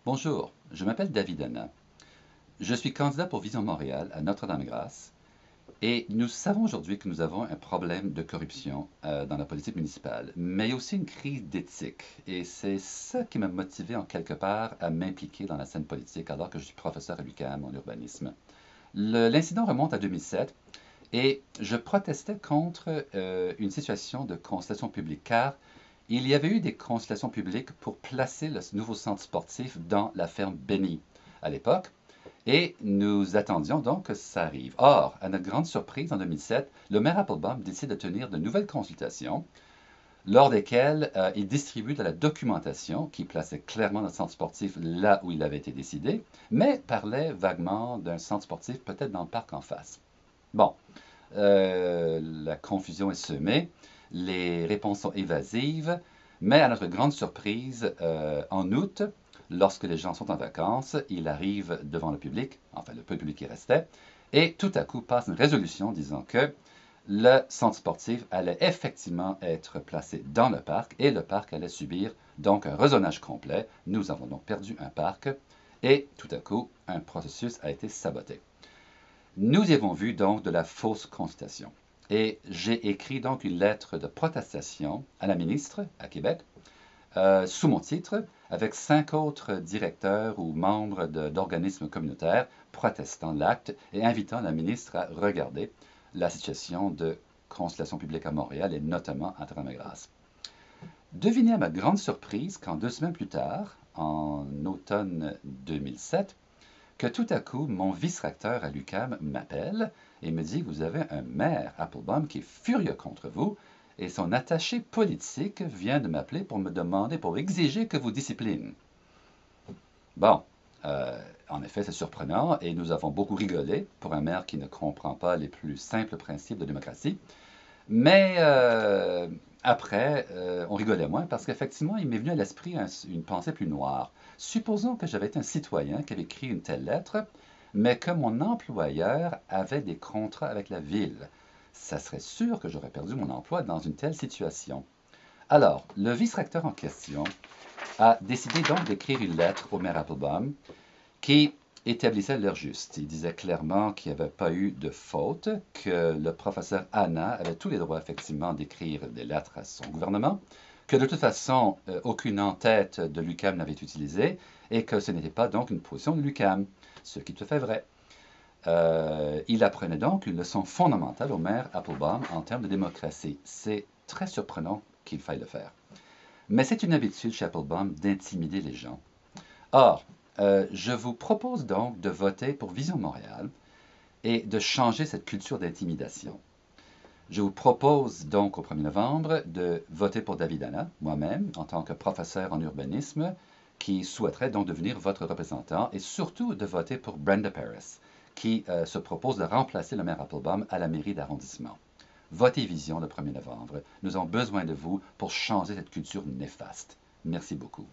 Bonjour, je m'appelle David Anna. Je suis candidat pour Vision Montréal à Notre-Dame-Grâce et nous savons aujourd'hui que nous avons un problème de corruption dans la politique municipale, mais il y a aussi une crise d'éthique et c'est ça qui m'a motivé en quelque part à m'impliquer dans la scène politique alors que je suis professeur à l'UQAM en urbanisme. L'incident remonte à 2007 et je protestais contre une situation de consultation publique car il y avait eu des consultations publiques pour placer le nouveau centre sportif dans la ferme Benny à l'époque et nous attendions donc que ça arrive. Or, à notre grande surprise, en 2007, le maire Applebaum décide de tenir de nouvelles consultations lors desquelles il distribue de la documentation qui plaçait clairement notre centre sportif là où il avait été décidé, mais parlait vaguement d'un centre sportif peut-être dans le parc en face. Bon, la confusion est semée, les réponses sont évasives, mais à notre grande surprise, en août, lorsque les gens sont en vacances, il arrive devant le public, enfin le peu de public qui restait, et tout à coup passe une résolution disant que le centre sportif allait effectivement être placé dans le parc et le parc allait subir donc un rezonage complet. Nous avons donc perdu un parc et tout à coup, un processus a été saboté. Nous y avons vu donc de la fausse consultation. Et j'ai écrit donc une lettre de protestation à la ministre à Québec, sous mon titre, avec 5 autres directeurs ou membres d'organismes communautaires protestant l'acte et invitant la ministre à regarder la situation de consultation publique à Montréal et notamment à Notre-Dame-Grâce. Devinez à ma grande surprise qu'en 2 semaines plus tard, en automne 2007, que tout à coup, mon vice-recteur à l'UQAM m'appelle et me dit: Vous avez un maire, Applebaum, qui est furieux contre vous, et son attaché politique vient de m'appeler pour me demander, pour exiger que vous discipline. Bon, en effet, c'est surprenant et nous avons beaucoup rigolé pour un maire qui ne comprend pas les plus simples principes de démocratie. Mais après, on rigolait moins parce qu'effectivement, il m'est venu à l'esprit une pensée plus noire. Supposons que j'avais été un citoyen qui avait écrit une telle lettre, mais que mon employeur avait des contrats avec la ville. Ça serait sûr que j'aurais perdu mon emploi dans une telle situation. Alors, le vice-recteur en question a décidé donc d'écrire une lettre au maire Applebaum qui établissait l'heure juste. Il disait clairement qu'il n'y avait pas eu de faute, que le professeur Anna avait tous les droits effectivement d'écrire des lettres à son gouvernement, que de toute façon, aucune en-tête de l'UQAM n'avait été utilisée et que ce n'était pas donc une position de l'UQAM, ce qui est tout à fait vrai. Il apprenait donc une leçon fondamentale au maire Applebaum en termes de démocratie. C'est très surprenant qu'il faille le faire. Mais c'est une habitude chez Applebaum d'intimider les gens. Or, je vous propose donc de voter pour Vision Montréal et de changer cette culture d'intimidation. Je vous propose donc au 1er novembre de voter pour David Anna, moi-même, en tant que professeur en urbanisme, qui souhaiterait donc devenir votre représentant, et surtout de voter pour Brenda Paris, qui se propose de remplacer le maire Applebaum à la mairie d'arrondissement. Votez Vision le 1er novembre. Nous avons besoin de vous pour changer cette culture néfaste. Merci beaucoup.